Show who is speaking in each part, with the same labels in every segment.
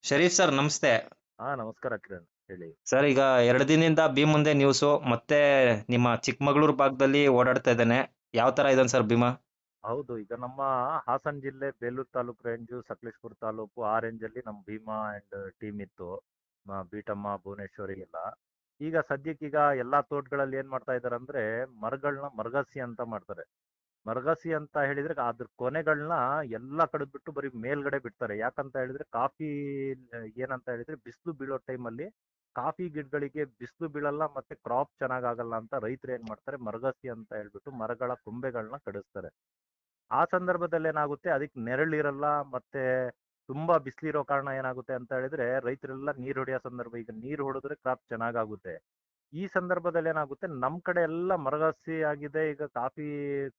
Speaker 1: Sharif sir ನಮಸ್ತೆ.
Speaker 2: ಹಾ, ನಮಸ್ಕಾರ ಕಿರಣ್. ಹೇಳಿ.
Speaker 1: ಸರ್ ಈಗ 2 ದಿನದಿಂದ ಭೀಮ್ ನ್ಯೂಸು ಮತ್ತೆ ನಿಮ್ಮ ಚಿಕ್ಕಮಗಳೂರು ಭಾಗದಲ್ಲಿ ಓಡಾಡ್ತಾ ಇದ್ದಾನೆ. ಯಾವ ತರ ಇದ್ದಾನೆ ಸರ್ ಭೀಮಾ?
Speaker 2: ಹೌದು, ಈಗ ನಮ್ಮ ಹಾಸನ್ ಜಿಲ್ಲೆ ಬೇಲೂರು ತಾಲೂಕು ರೇಂಜು, ಸಕಲೇಶ್ಪುರ ತಾಲೂಕು ಆ ರೇಂಜ್ ಅಲ್ಲಿ ನಮ್ಮ ಭೀಮಾ ಅಂಡ್ ಟೀಮ್ ಇತ್ತು. ಬೀಟಮ್ಮ, ಭುವನೇಶ್ವರಿ ಎಲ್ಲ. ಈಗ ಸದ್ಯಕ್ಕೀಗ ಎಲ್ಲಾ ತೋಟಗಳಲ್ಲಿ ಏನ್ ಮಾಡ್ತಾ ಇದಾರೆ ಅಂದ್ರೆ ಮರಗಳನ್ನ ಮರಗಸಿ ಅಂತ ಮಾಡ್ತಾರೆ. ಮರಗಸಿ ಅಂತ ಹೇಳಿದ್ರೆ ಅದ್ರ ಕೊನೆಗಳನ್ನ ಎಲ್ಲಾ ಕಡಿದ್ಬಿಟ್ಟು ಬರೀ ಮೇಲ್ಗಡೆ ಬಿಡ್ತಾರೆ. ಯಾಕಂತ ಹೇಳಿದ್ರೆ ಕಾಫಿ, ಏನಂತ ಹೇಳಿದ್ರೆ ಬಿಸಿಲು ಬೀಳೋ ಟೈಮಲ್ಲಿ ಕಾಫಿ ಗಿಡಗಳಿಗೆ ಬಿಸಿಲು ಬೀಳಲ್ಲ, ಮತ್ತೆ ಕ್ರಾಪ್ ಚೆನ್ನಾಗಾಗಲ್ಲ ಅಂತ ರೈತರು ಏನ್ ಮಾಡ್ತಾರೆ, ಮರಗಸಿ ಅಂತ ಹೇಳ್ಬಿಟ್ಟು ಮರಗಳ ಕೊಂಬೆಗಳನ್ನ ಕಡಿಸ್ತಾರೆ. ಆ ಸಂದರ್ಭದಲ್ಲಿ ಏನಾಗುತ್ತೆ, ಅದಕ್ಕೆ ನೆರಳಿರಲ್ಲ, ಮತ್ತೆ ತುಂಬಾ ಬಿಸಿಲಿರೋ ಕಾರಣ ಏನಾಗುತ್ತೆ ಅಂತ ಹೇಳಿದ್ರೆ ರೈತರೆಲ್ಲ ನೀರ್ ಹೊಡೆಯೋ ಸಂದರ್ಭ. ಈಗ ನೀರ್ ಹೊಡೆದ್ರೆ ಕ್ರಾಪ್ ಚೆನ್ನಾಗಾಗುತ್ತೆ. ಈ ಸಂದರ್ಭದಲ್ಲಿ ಏನಾಗುತ್ತೆ, ನಮ್ ಕಡೆ ಎಲ್ಲ ಮರಗಸಿ ಆಗಿದೆ, ಈಗ ಕಾಫಿ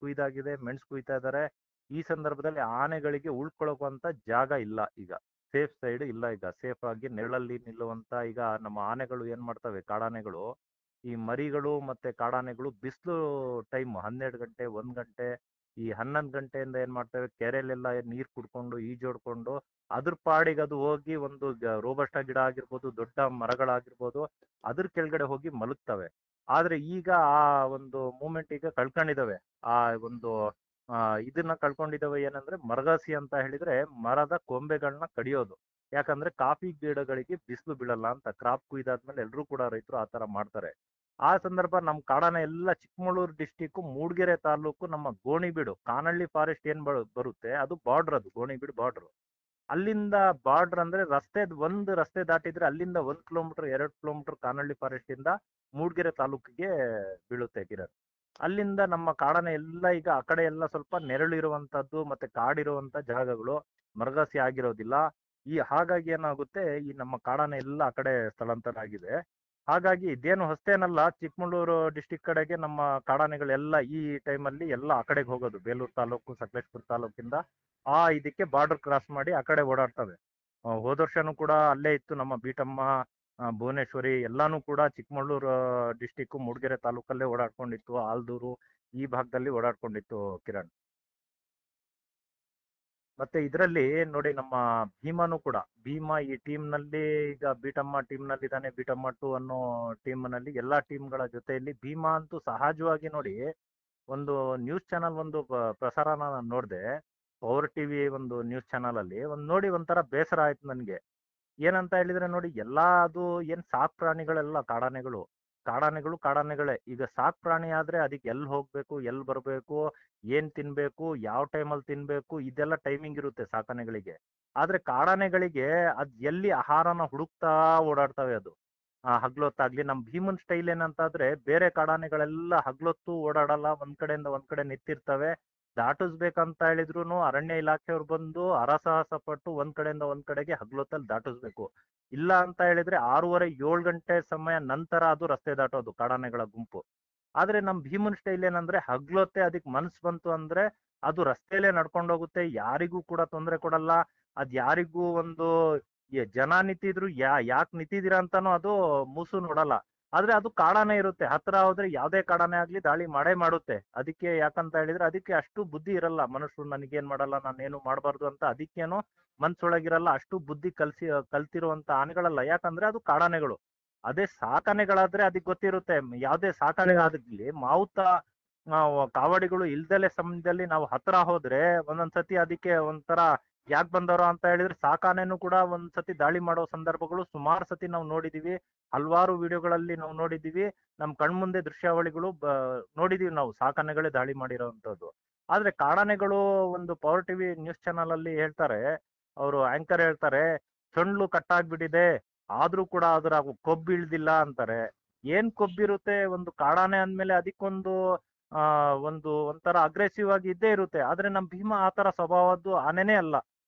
Speaker 2: ಕುಯ್ದಾಗಿದೆ, ಮೆಣಸು ಕುಯ್ತಾ ಇದ್ದಾರೆ. ಈ ಸಂದರ್ಭದಲ್ಲಿ ಆನೆಗಳಿಗೆ ಉಳ್ಕೊಳ್ಳುವಂತ ಜಾಗ ಇಲ್ಲ. ಈಗ ಸೇಫ್ ಸೈಡ್ ಇಲ್ಲ. ಈಗ ಸೇಫ್ ಆಗಿ ನೆರಳಲ್ಲಿ ನಿಲ್ಲುವಂತ, ಈಗ ನಮ್ಮ ಆನೆಗಳು ಏನ್ ಮಾಡ್ತವೆ, ಕಾಡಾನೆಗಳು, ಈ ಮರಿಗಳು ಮತ್ತೆ ಕಾಡಾನೆಗಳು ಬಿಸಿಲು ಟೈಮ್ 12 ಗಂಟೆ 1 ಗಂಟೆ, ಈ 11 ಗಂಟೆಯಿಂದ ಏನ್ ಮಾಡ್ತವೆ, ಕೆರೆಯಲ್ಲೆಲ್ಲ ನೀರ್ ಕುಡ್ಕೊಂಡು ಈಜೋಡ್ಕೊಂಡು ಅದ್ರ ಪಾಡಿಗೆ ಅದು ಹೋಗಿ ಒಂದು ರೋಬಸ್ಟ ಗಿಡ ಆಗಿರ್ಬೋದು, ದೊಡ್ಡ ಮರಗಳಾಗಿರ್ಬೋದು, ಅದ್ರ ಕೆಳಗಡೆ ಹೋಗಿ ಮಲಗ್ತವೆ. ಆದ್ರೆ ಈಗ ಆ ಒಂದು ಮೂಮೆಂಟ್ ಈಗ ಕಳ್ಕೊಂಡಿದಾವೆ. ಆ ಒಂದು ಇದನ್ನ ಕಳ್ಕೊಂಡಿದಾವೆ. ಏನಂದ್ರೆ ಮರಗಾಸಿ ಅಂತ ಹೇಳಿದ್ರೆ ಮರದ ಕೊಂಬೆಗಳನ್ನ ಕಡಿಯೋದು. ಯಾಕಂದ್ರೆ ಕಾಫಿ ಗಿಡಗಳಿಗೆ ಬಿಸಿಲು ಬೀಳಲ್ಲ ಅಂತ. ಕ್ರಾಪ್ ಕುಯ್ದಾದ್ಮೇಲೆ ಎಲ್ರೂ ಕೂಡ ರೈತರು ಆ ತರ ಮಾಡ್ತಾರೆ. ಆ ಸಂದರ್ಭ ನಮ್ ಕಾಡಾನೆ ಎಲ್ಲ ಚಿಕ್ಕಮಗಳೂರು ಡಿಸ್ಟಿಕ್ ಮೂಡ್ಗೆರೆ ತಾಲೂಕು ನಮ್ಮ ಗೋಣಿಬೀಡು ಕಾನಳ್ಳಿ ಫಾರೆಸ್ಟ್ ಏನ್ ಬರುತ್ತೆ, ಅದು ಬಾರ್ಡರ್, ಅದು ಗೋಣಿಬೀಡು ಬಾರ್ಡರ್. ಅಲ್ಲಿಂದ ಬಾರ್ಡರ್ ಅಂದ್ರೆ ಒಂದು ರಸ್ತೆ ದಾಟಿದ್ರೆ ಅಲ್ಲಿಂದ 1 ಕಿಲೋಮೀಟರ್ 2 ಕಿಲೋಮೀಟರ್ ಕಾನಳ್ಳಿ ಫಾರೆಸ್ಟ್ ಇಂದ ಮೂಡ್ಗೆರೆ ತಾಲೂಕಿಗೆ ಬೀಳುತ್ತೆ ಕಿರಣ್. ಅಲ್ಲಿಂದ ನಮ್ಮ ಕಾಡಾನೆ ಎಲ್ಲ ಈಗ ಆ ಕಡೆ ಎಲ್ಲ ಸ್ವಲ್ಪ ನೆರಳಿರುವಂತದ್ದು ಮತ್ತೆ ಕಾಡಿರುವಂತ ಜಾಗಗಳು, ಮರಗಾಸಿ ಆಗಿರೋದಿಲ್ಲ. ಹಾಗಾಗಿ ಏನಾಗುತ್ತೆ, ಈ ನಮ್ಮ ಕಾಡಾನೆ ಎಲ್ಲ ಆ ಕಡೆ ಸ್ಥಳಾಂತರ ಆಗಿದೆ. ಹಾಗಾಗಿ ಇದೇನು ಹೊಸ್ತೇನಲ್ಲ, ಚಿಕ್ಕಮಗಳೂರು ಡಿಸ್ಟಿಕ್ ಕಡೆಗೆ ನಮ್ಮ ಕಾಡಾನೆಗಳೆಲ್ಲ ಈ ಟೈಮಲ್ಲಿ ಎಲ್ಲ ಆ ಕಡೆಗೆ ಹೋಗೋದು. ಬೇಲೂರು ತಾಲೂಕು, ಸಕಲೇಶ್ಪುರ ತಾಲೂಕಿಂದ ಇದಕ್ಕೆ ಬಾರ್ಡರ್ ಕ್ರಾಸ್ ಮಾಡಿ ಆ ಕಡೆ ಓಡಾಡ್ತವೆ. ಹೋದ ವರ್ಷನೂ ಕೂಡ ಅಲ್ಲೇ ಇತ್ತು ನಮ್ಮ ಬೀಟಮ್ಮ, ಭುವನೇಶ್ವರಿ ಎಲ್ಲಾನು ಕೂಡ ಚಿಕ್ಕಮಗಳೂರು ಡಿಸ್ಟಿಕ್ ಮೂಡ್ಗೆರೆ ತಾಲೂಕಲ್ಲೇ ಓಡಾಡ್ಕೊಂಡಿತ್ತು. ಆಲ್ದೂರು ಈ ಭಾಗದಲ್ಲಿ ಓಡಾಡ್ಕೊಂಡಿತ್ತು ಕಿರಣ್. ಮತ್ತೆ ಇದರಲ್ಲಿ ನೋಡಿ, ನಮ್ಮ ಭೀಮಾನು ಕೂಡ, ಭೀಮಾ ಈ ಟೀಮ್ ನಲ್ಲಿ ಈಗ ಬೀಟಮ್ಮ ಟೀಮ್ ನಲ್ಲಿ ಇದ್ದಾನೆ. ಬೀಟಮ್ಮ 2 ಅನ್ನೋ ಟೀಮ್ ನಲ್ಲಿ ಎಲ್ಲಾ ಟೀಮ್ಗಳ ಜೊತೆಯಲ್ಲಿ ಭೀಮಾ ಅಂತೂ ಸಹಜವಾಗಿ ನೋಡಿ, ಒಂದು ನ್ಯೂಸ್ ಚಾನಲ್ ಒಂದು ಪ್ರಸಾರನ ನಾನು ನೋಡಿದೆ, ಪವರ್ ಟಿವಿ ಒಂದು ನ್ಯೂಸ್ ಚಾನಲ್ ಅಲ್ಲಿ ನೋಡಿ ಒಂಥರ ಬೇಸರ ಆಯ್ತು ನನ್ಗೆ. ಏನಂತ ಹೇಳಿದ್ರೆ ನೋಡಿ, ಎಲ್ಲಾ ಅದು ಏನ್ ಸಾಕ್ ಪ್ರಾಣಿಗಳೆಲ್ಲ ಕಾಡಾನೆಗಳು, ಕಾಡಾನೆಗಳೇ. ಈಗ ಸಾಕ್ ಪ್ರಾಣಿ ಆದ್ರೆ ಅದಕ್ಕೆ ಎಲ್ಲಿ ಹೋಗ್ಬೇಕು, ಎಲ್ಲಿ ಬರ್ಬೇಕು, ಏನ್ ತಿನ್ಬೇಕು, ಯಾವ ಟೈಮಲ್ಲಿ ತಿನ್ಬೇಕು, ಇದೆಲ್ಲ ಟೈಮಿಂಗ್ ಇರುತ್ತೆ ಸಾಕಾನೆಗಳಿಗೆ. ಆದ್ರೆ ಕಾಡಾನೆಗಳಿಗೆ ಅದ್ ಎಲ್ಲಿ ಆಹಾರನ ಹುಡುಕ್ತಾ ಓಡಾಡ್ತವೆ ಅದು. ಹಗ್ಲೊತ್ತಾಗ್ಲಿ. ನಮ್ ಭೀಮನ್ ಸ್ಟೈಲ್ ಏನಂತಾದ್ರೆ, ಬೇರೆ ಕಾಡಾನೆಗಳೆಲ್ಲ ಹಗ್ಲೊತ್ತು ಓಡಾಡಲ್ಲ, ಒಂದ್ ಕಡೆಯಿಂದ ಒಂದ್ ಕಡೆ ನಿಂತಿರ್ತವೆ. ದಾಟಿಸ್ಬೇಕಂತ ಹೇಳಿದ್ರು ಅರಣ್ಯ ಇಲಾಖೆಯವ್ರು ಬಂದು ಹರಸಾಹಸ ಪಟ್ಟು ಒಂದ್ ಕಡೆಯಿಂದ ಒಂದ್ ಕಡೆಗೆ ಹಗ್ಲೊತ್ತಲ್ಲಿ ದಾಟಿಸ್ಬೇಕು. ಇಲ್ಲ ಅಂತ ಹೇಳಿದ್ರೆ 6:30 7 ಗಂಟೆ ಸಮಯ ನಂತರ ಅದು ರಸ್ತೆ ದಾಟೋದು ಕಾಡಾನೆಗಳ ಗುಂಪು. ಆದ್ರೆ ನಮ್ ಭೀಮನ್ ಸ್ಟೈಲ್ ಏನಂದ್ರೆ, ಹಗ್ಲೊತ್ತೆ ಅದಕ್ ಮನ್ಸ್ ಬಂತು ಅಂದ್ರೆ ಅದು ರಸ್ತೆಯಲ್ಲೇ ನಡ್ಕೊಂಡು ಹೋಗುತ್ತೆ, ಯಾರಿಗೂ ಕೂಡ ತೊಂದರೆ ಕೊಡಲ್ಲ. ಅದ್ ಯಾರಿಗೂ ಒಂದು ಜನ ನಿಂತಿದ್ರು ಯಾಕೆ ನಿಂತಿದ್ದೀರಾ ಅಂತಾನು ಅದು ಮೂಸು ನೋಡಲ್ಲ. ಆದ್ರೆ ಅದು ಕಾಡಾನೆ ಇರುತ್ತೆ, ಹತ್ರ ಹೋದ್ರೆ ಯಾವ್ದೇ ಕಾಡಾನೆ ಆಗ್ಲಿ ದಾಳಿ ಮಾಡೇ ಮಾಡುತ್ತೆ. ಅದಕ್ಕೆ ಯಾಕಂತ ಹೇಳಿದ್ರೆ ಅದಕ್ಕೆ ಅಷ್ಟು ಬುದ್ಧಿ ಇರಲ್ಲ. ಮನುಷ್ಯರು ನನಗೇನ್ ಮಾಡಲ್ಲ, ನಾನೇನು ಮಾಡಬಾರ್ದು ಅಂತ ಅದಕ್ಕೇನು ಮನ್ಸೊಳಗಿರಲ್ಲ. ಅಷ್ಟು ಬುದ್ಧಿ ಕಲ್ತಿರುವಂತ ಆನೆಗಳಲ್ಲ, ಯಾಕಂದ್ರೆ ಅದು ಕಾಡಾನೆಗಳು. ಅದೇ ಸಾಕಾನೆಗಳಾದ್ರೆ ಅದಕ್ಕೆ ಗೊತ್ತಿರುತ್ತೆ. ಯಾವ್ದೇ ಸಾಕಾನೆ ಆದ್ಲಿ ಮಾವುತ ಕಾವಡಿಗಳು ಇಲ್ದಲೆ ಸಮಯದಲ್ಲಿ ನಾವು ಹತ್ರ ಹೋದ್ರೆ ಒಂದೊಂದ್ಸತಿ ಅದಕ್ಕೆ ಒಂಥರ ಯಾಕೆ ಬಂದವರು ಅಂತ ಹೇಳಿದ್ರೆ, ಸಾಕಾನೆನೂ ಕೂಡ ಒಂದ್ಸತಿ ದಾಳಿ ಮಾಡೋ ಸಂದರ್ಭಗಳು ಸುಮಾರು ಸತಿ ನಾವು ನೋಡಿದೀವಿ. ಹಲವಾರು ವಿಡಿಯೋಗಳಲ್ಲಿ ನಾವು ನೋಡಿದೀವಿ. ನಮ್ ಕಣ್ಮುಂದೆ ದೃಶ್ಯಾವಳಿಗಳು ನೋಡಿದೀವಿ ನಾವು, ಸಾಕಾನೆಗಳೇ ದಾಳಿ ಮಾಡಿರೋಂಥದ್ದು. ಆದ್ರೆ ಕಾಡಾನೆಗಳು ಒಂದು ಪವರ್ ಟಿವಿ ನ್ಯೂಸ್ ಚಾನಲ್ ಅಲ್ಲಿ ಹೇಳ್ತಾರೆ, ಅವರು ಆಂಕರ್ ಹೇಳ್ತಾರೆ, ಸೊಂಡ್ಲು ಕಟ್ಟಾಗ್ಬಿಟ್ಟಿದೆ ಆದ್ರೂ ಕೂಡ ಅದರ ಕೊಬ್ಬು ಇಳ್ದಿಲ್ಲ ಅಂತಾರೆ. ಏನ್ ಕೊಬ್ಬಿರುತ್ತೆ ಒಂದು ಕಾಡಾನೆ ಅಂದ್ಮೇಲೆ, ಅದಕ್ಕೊಂದು ಒಂದು ಒಂಥರ ಅಗ್ರೆಸಿವ್ ಆಗಿ ಇದ್ದೇ ಇರುತ್ತೆ. ಆದ್ರೆ ನಮ್ ಭೀಮಾ ಆತರ ಸ್ವಭಾವದ್ದು ಆನೆನೇ ಅಲ್ಲ.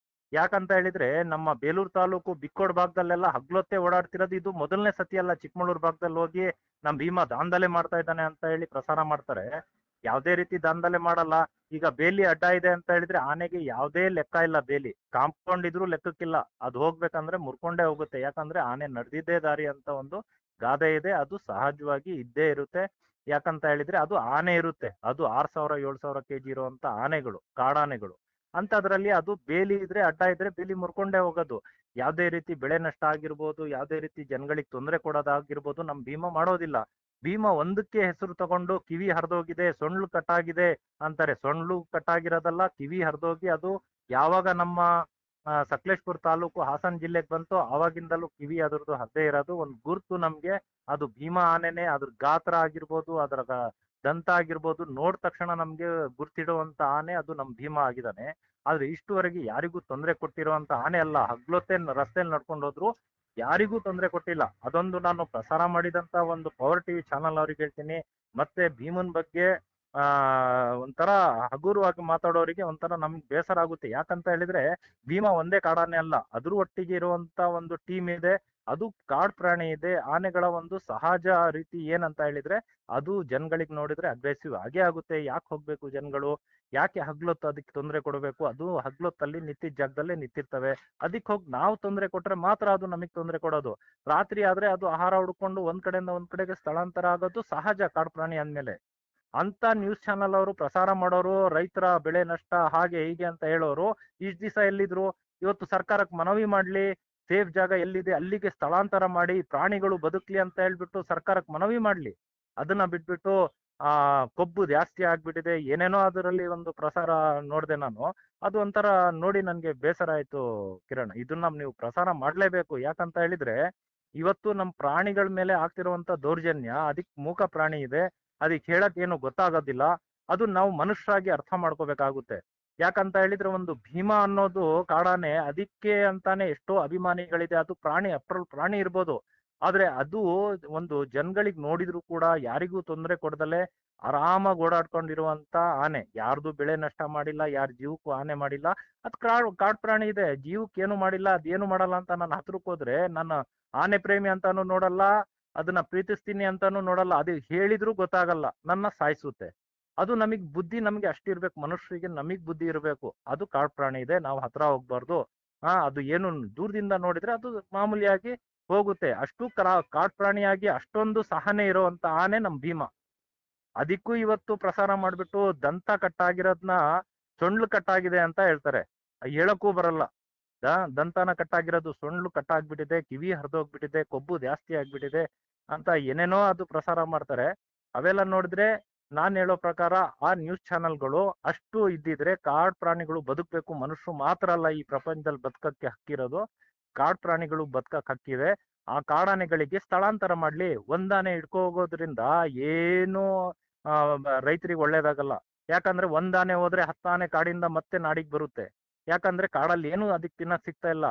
Speaker 2: ಯಾಕಂತ ಹೇಳಿದ್ರೆ ನಮ್ಮ ಬೇಲೂರು ತಾಲೂಕು ಬಿಕ್ಕೋಡ್ ಭಾಗದಲ್ಲೆಲ್ಲ ಹಗ್ಲೊತ್ತೆ ಓಡಾಡ್ತಿರೋದು ಇದು ಮೊದಲನೇ ಸತಿ ಅಲ್ಲ. ಚಿಕ್ಕಮಗಳೂರು ಭಾಗದಲ್ಲಿ ಹೋಗಿ ನಮ್ ಭೀಮಾ ದಾಂಧಲೆ ಮಾಡ್ತಾ ಇದ್ದಾನೆ ಅಂತ ಹೇಳಿ ಪ್ರಸಾರ ಮಾಡ್ತಾರೆ. ಯಾವ್ದೇ ರೀತಿ ದಾಂಧಲೆ ಮಾಡಲ್ಲ. ಈಗ ಬೇಲಿ ಅಡ್ಡ ಇದೆ ಅಂತ ಹೇಳಿದ್ರೆ ಆನೆಗೆ ಯಾವ್ದೇ ಲೆಕ್ಕ ಇಲ್ಲ. ಬೇಲಿ ಕಾಂಪೌಂಡ್ ಇದ್ರೂ ಲೆಕ್ಕಕ್ಕಿಲ್ಲ, ಅದು ಹೋಗ್ಬೇಕಂದ್ರೆ ಮುರ್ಕೊಂಡೇ ಹೋಗುತ್ತೆ. ಯಾಕಂದ್ರೆ ಆನೆ ನಡೆದಿದ್ದೇ ದಾರಿ ಅಂತ ಒಂದು ಗಾದೆ ಇದೆ, ಅದು ಸಹಜವಾಗಿ ಇದ್ದೇ ಇರುತ್ತೆ. ಯಾಕಂತ ಹೇಳಿದ್ರೆ ಅದು ಆನೆ ಇರುತ್ತೆ, ಅದು 6,000 7,000 kg ಇರುವಂತ ಆನೆಗಳು, ಕಾಡಾನೆಗಳು. ಅಂತದ್ರಲ್ಲಿ ಅದು ಬೇಲಿ ಇದ್ರೆ ಅಡ್ಡ ಇದ್ರೆ ಬೇಲಿ ಮುರ್ಕೊಂಡೇ ಹೋಗೋದು. ಯಾವ್ದೇ ರೀತಿ ಬೆಳೆ ನಷ್ಟ ಆಗಿರ್ಬೋದು, ಯಾವ್ದೇ ರೀತಿ ಜನಗಳಿಗೆ ತೊಂದರೆ ಕೊಡೋದಾಗಿರ್ಬೋದು ನಮ್ ಭೀಮಾ ಮಾಡೋದಿಲ್ಲ. ಭೀಮಾ ಒಂದಕ್ಕೆ ಹೆಸರು ತಗೊಂಡು ಕಿವಿ ಹರಿದೋಗಿದೆ, ಸೊಂಡ್ಲು ಕಟ್ಟಾಗಿದೆ ಅಂತಾರೆ. ಸೊಂಡ್ಲು ಕಟ್ಟಾಗಿರೋದಲ್ಲ, ಕಿವಿ ಹರಿದೋಗಿ ಅದು ಯಾವಾಗ ನಮ್ಮ ಸಕಲೇಶ್ಪುರ ತಾಲೂಕು ಹಾಸನ ಜಿಲ್ಲೆಗೆ ಬಂತು ಆವಾಗಿಂದಲೂ ಕಿವಿ ಅದ್ರದ್ದು ಹದ್ದೇ ಇರೋದು ಒಂದು ಗುರುತು ನಮ್ಗೆ. ಅದು ಭೀಮಾ ಆನೆನೆ, ಅದ್ರ ಗಾತ್ರ ಆಗಿರ್ಬೋದು, ಅದರ ದಂತ ಆಗಿರ್ಬೋದು, ನೋಡ್ ತಕ್ಷಣ ನಮ್ಗೆ ಗುರ್ತಿಡುವಂತ ಆನೆ ಅದು ನಮ್ ಭೀಮಾ ಆಗಿದಾನೆ. ಆದ್ರೆ ಇಷ್ಟುವರೆಗೆ ಯಾರಿಗೂ ತೊಂದರೆ ಕೊಟ್ಟಿರುವಂತ ಆನೆ ಅಲ್ಲ. ಹಗ್ಲೊತ್ತೆ ರಸ್ತೆಯಲ್ಲಿ ನಡ್ಕೊಂಡು ಹೋದ್ರು ಯಾರಿಗೂ ತೊಂದರೆ ಕೊಟ್ಟಿಲ್ಲ. ಅದೊಂದು ನಾನು ಪ್ರಸಾರ ಮಾಡಿದಂತ ಒಂದು ಪವರ್ ಟಿವಿ ಚಾನಲ್ ಅವ್ರಿಗೆ ಹೇಳ್ತೀನಿ. ಮತ್ತೆ ಭೀಮನ್ ಬಗ್ಗೆ ಆ ಒಂಥರ ಹಗುರವಾಗಿ ಮಾತಾಡೋರಿಗೆ ಒಂಥರ ನಮ್ಗೆ ಬೇಸರ ಆಗುತ್ತೆ. ಯಾಕಂತ ಹೇಳಿದ್ರೆ ಭೀಮಾ ಒಂದೇ ಕಾಡಾನೆ ಅಲ್ಲ, ಅದ್ರ ಒಟ್ಟಿಗೆ ಇರುವಂತ ಒಂದು ಟೀಮ್ ಇದೆ. ಅದು ಕಾಡ್ ಪ್ರಾಣಿ ಇದೆ. ಆನೆಗಳ ಒಂದು ಸಹಜ ರೀತಿ ಏನಂತ ಹೇಳಿದ್ರೆ ಅದು ಜನಗಳಿಗೆ ನೋಡಿದ್ರೆ ಅಗ್ರೆಸಿವ್ ಆಗೇ ಆಗುತ್ತೆ. ಯಾಕೆ ಹೋಗ್ಬೇಕು ಜನಗಳು, ಯಾಕೆ ಹಗ್ಲೊತ್ತು ಅದಕ್ಕೆ ತೊಂದರೆ ಕೊಡಬೇಕು? ಅದು ಹಗ್ಲೊತ್ತಲ್ಲಿ ನಿಂತಿದ್ದ ಜಾಗದಲ್ಲೇ ನಿಂತಿರ್ತವೆ. ಅದಕ್ಕೆ ಹೋಗಿ ನಾವು ತೊಂದರೆ ಕೊಟ್ರೆ ಮಾತ್ರ ಅದು ನಮಗ್ ತೊಂದರೆ ಕೊಡೋದು. ರಾತ್ರಿ ಆದ್ರೆ ಅದು ಆಹಾರ ಹುಡ್ಕೊಂಡು ಒಂದ್ ಕಡೆಯಿಂದ ಒಂದ್ ಕಡೆಗೆ ಸ್ಥಳಾಂತರ ಆಗೋದು ಸಹಜ ಕಾಡು ಪ್ರಾಣಿ ಅಂದ್ಮೇಲೆ. ಅಂತ ನ್ಯೂಸ್ ಚಾನಲ್ ಅವರು ಪ್ರಸಾರ ಮಾಡೋರು ರೈತರ ಬೆಳೆ ನಷ್ಟ ಹಾಗೆ ಹೀಗೆ ಅಂತ ಹೇಳೋರು ಇಷ್ಟ ದಿವಸ ಎಲ್ಲಿದ್ರು? ಇವತ್ತು ಸರ್ಕಾರಕ್ಕೆ ಮನವಿ ಮಾಡ್ಲಿ, ಸೇಫ್ ಜಾಗ ಎಲ್ಲಿದೆ ಅಲ್ಲಿಗೆ ಸ್ಥಳಾಂತರ ಮಾಡಿ ಪ್ರಾಣಿಗಳು ಬದುಕ್ಲಿ ಅಂತ ಹೇಳ್ಬಿಟ್ಟು ಸರ್ಕಾರಕ್ಕೆ ಮನವಿ ಮಾಡ್ಲಿ. ಅದನ್ನ ಬಿಟ್ಬಿಟ್ಟು ಕೊಬ್ಬು ಜಾಸ್ತಿ ಆಗ್ಬಿಟ್ಟಿದೆ ಏನೇನೋ ಅದರಲ್ಲಿ ಒಂದು ಪ್ರಸಾರ ನೋಡ್ದೆ ನಾನು. ಅದು ಒಂಥರ ನೋಡಿ ನನ್ಗೆ ಬೇಸರ ಆಯ್ತು ಕಿರಣ್. ಇದನ್ನ ನೀವು ಪ್ರಸಾರ ಮಾಡ್ಲೇಬೇಕು. ಯಾಕಂತ ಹೇಳಿದ್ರೆ ಇವತ್ತು ನಮ್ ಪ್ರಾಣಿಗಳ ಮೇಲೆ ಆಗ್ತಿರುವಂತ ದೌರ್ಜನ್ಯ, ಅದಕ್ ಮೂಕ ಪ್ರಾಣಿ ಇದೆ, ಅದಕ್ಕೆ ಹೇಳಕ್ ಏನು ಗೊತ್ತಾಗೋದಿಲ್ಲ. ಅದು ನಾವು ಮನುಷ್ಯರಾಗಿ ಅರ್ಥ ಮಾಡ್ಕೋಬೇಕಾಗುತ್ತೆ. ಯಾಕಂತ ಹೇಳಿದ್ರೆ ಒಂದು ಭೀಮಾ ಅನ್ನೋದು ಕಾಡಾನೆ, ಅದಕ್ಕೆ ಅಂತಾನೆ ಎಷ್ಟೋ ಅಭಿಮಾನಿಗಳಿದೆ. ಅದು ಪ್ರಾಣಿ, ಅಪ್ರಲ್ ಪ್ರಾಣಿ ಇರ್ಬೋದು, ಆದ್ರೆ ಅದು ಒಂದು ಜನಗಳಿಗೆ ನೋಡಿದ್ರು ಕೂಡ ಯಾರಿಗೂ ತೊಂದರೆ ಕೊಡದಲೆ ಆರಾಮಾಗಿ ಓಡಾಡ್ಕೊಂಡಿರುವಂತ ಆನೆ. ಯಾರ್ದು ಬೆಳೆ ನಷ್ಟ ಮಾಡಿಲ್ಲ, ಯಾರ ಜೀವಕ್ಕೂ ಹಾನಿ ಮಾಡಿಲ್ಲ. ಅದ್ ಕಾಡ್ ಪ್ರಾಣಿ ಇದೆ, ಜೀವಕ್ಕೆ ಏನು ಮಾಡಿಲ್ಲ, ಅದೇನು ಮಾಡಲ್ಲ ಅಂತ ನನ್ನ ಹತ್ರಕ್ಕೆ ಹೋದ್ರೆ ನನ್ನ ಆನೆ ಪ್ರೇಮಿ ಅಂತಾನು ನೋಡಲ್ಲ, ಅದನ್ನ ಪ್ರೀತಿಸ್ತೀನಿ ಅಂತಾನು ನೋಡಲ್ಲ. ಅದು ಹೇಳಿದ್ರು ಗೊತ್ತಾಗಲ್ಲ, ನನ್ನ ಸಾಯಿಸುತ್ತೆ. ಅದು ನಮಗ್ ಬುದ್ಧಿ ನಮ್ಗೆ ಅಷ್ಟಿರ್ಬೇಕು, ಮನುಷ್ಯರಿಗೆ ನಮಗ್ ಬುದ್ಧಿ ಇರ್ಬೇಕು. ಅದು ಕಾಡ್ ಪ್ರಾಣಿ ಇದೆ, ನಾವು ಹತ್ರ ಹೋಗ್ಬಾರ್ದು. ಅದು ಏನು ದೂರದಿಂದ ನೋಡಿದ್ರೆ ಅದು ಮಾಮೂಲಿಯಾಗಿ ಹೋಗುತ್ತೆ. ಅಷ್ಟು ಕಾಡ್ ಪ್ರಾಣಿಯಾಗಿ ಅಷ್ಟೊಂದು ಸಹನೆ ಇರುವಂತ ಆನೆ ನಮ್ ಭೀಮಾ. ಅದಕ್ಕೂ ಇವತ್ತು ಪ್ರಸಾರ ಮಾಡ್ಬಿಟ್ಟು ದಂತ ಕಟ್ಟಾಗಿರೋದ್ನ ಸೊಂಡ್ಲು ಕಟ್ಟಾಗಿದೆ ಅಂತ ಹೇಳ್ತಾರೆ. ಹೇಳಕ್ಕೂ ಬರಲ್ಲ. ದಂತನ ಕಟ್ಟಾಗಿರೋದು ಸೊಂಡ್ಲು ಕಟ್ಟಾಗ್ಬಿಟ್ಟಿದೆ, ಕಿವಿ ಹರಿದೋಗ್ಬಿಟ್ಟಿದೆ, ಕೊಬ್ಬು ಜಾಸ್ತಿ ಆಗ್ಬಿಟ್ಟಿದೆ ಅಂತ ಏನೇನೋ ಅದು ಪ್ರಸಾರ ಮಾಡ್ತಾರೆ. ಅವೆಲ್ಲ ನೋಡಿದ್ರೆ ನಾನ್ ಹೇಳೋ ಪ್ರಕಾರ ಆ ನ್ಯೂಸ್ ಚಾನೆಲ್ಗಳು ಅಷ್ಟು ಇದ್ದಿದ್ರೆ ಕಾಡ್ ಪ್ರಾಣಿಗಳು ಬದುಕ್ಬೇಕು. ಮನುಷ್ಯರು ಮಾತ್ರ ಅಲ್ಲ ಈ ಪ್ರಪಂಚದಲ್ಲಿ ಬದುಕಕ್ಕೆ ಹಕ್ಕಿರೋದು, ಕಾಡ್ ಪ್ರಾಣಿಗಳು ಬದುಕಕ್ ಹಕ್ಕಿದೆ. ಆ ಕಾಡಾನೆಗಳಿಗೆ ಸ್ಥಳಾಂತರ ಮಾಡ್ಲಿ. ಒಂದಾನೆ ಹಿಡ್ಕೊ ಹೋಗೋದ್ರಿಂದ ಏನು ರೈತರಿಗೆ ಒಳ್ಳೇದಾಗಲ್ಲ. ಯಾಕಂದ್ರೆ ಒಂದಾನೆ ಹೋದ್ರೆ 10 ಆನೆ ಕಾಡಿಂದ ಮತ್ತೆ ನಾಡಿಗೆ ಬರುತ್ತೆ. ಯಾಕಂದ್ರೆ ಕಾಡಲ್ಲಿ ಏನು ಅದಕ್ಕೆ ತಿನ್ನಕ್ ಸಿಗ್ತಾ ಇಲ್ಲ.